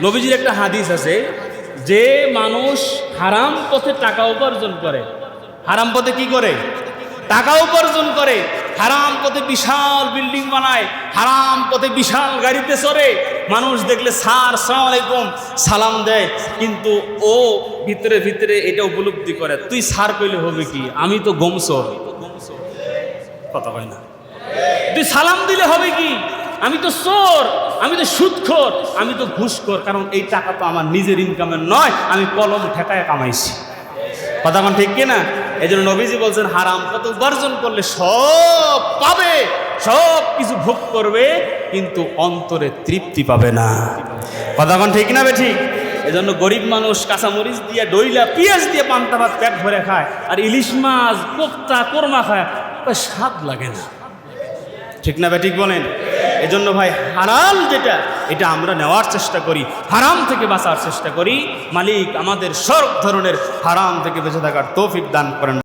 নবীজির একটা হাদিস আছে, যে মানুষ হারাম পথে টাকা উপার্জন করে, হারাম পথে কি করে? টাকা উপার্জন করে, হারাম পথে বিশাল বিল্ডিং বানায়, হারাম পথে বিশাল গাড়িতে চড়ে, মানুষ দেখলে স্যার আসসালামু আলাইকুম সালাম দেয়, কিন্তু ও ভিতরে ভিতরে এটা উপলব্ধি করে, তুই স্যার কইলে হবে কি, আমি তো গমসর, কথা হয় না, তুই সালাম দিলে হবে কি, আমি তো চোর, আমি তো সুদখোর, আমি তো ঘুষখোর, কারণ এই টাকা তো আমার নিজের ইনকামের নয়, আমি কলম ঠেকায় কামাইছি। কথা কোন ঠিক কিনা? এই জন্য নবীজি বলছেন হারাম কত উপার্জন করলে সব পাবে, সব কিছু ভোগ করবে, কিন্তু অন্তরে তৃপ্তি পাবে না। কথা কোন ঠিক না বে ঠিক? এই জন্য গরিব মানুষ কাঁচামরিচ দিয়ে, ডইলা পেঁয়াজ দিয়ে পান্তা ভাত পেট ভরে খায়, আর ইলিশ মাছ কোপ্তা কোরমা খায়, স্বাদ লাগে না। ঠিক না বে ঠিক বলেন? এজন্য ভাই হালাল যেটা, এটা আমরা নেওয়ার চেষ্টা করি, হারাম থেকে বাঁচার চেষ্টা করি। মালিক আমাদের সব ধরনের হারাম থেকে বেঁচে থাকার তৌফিক দান করেন।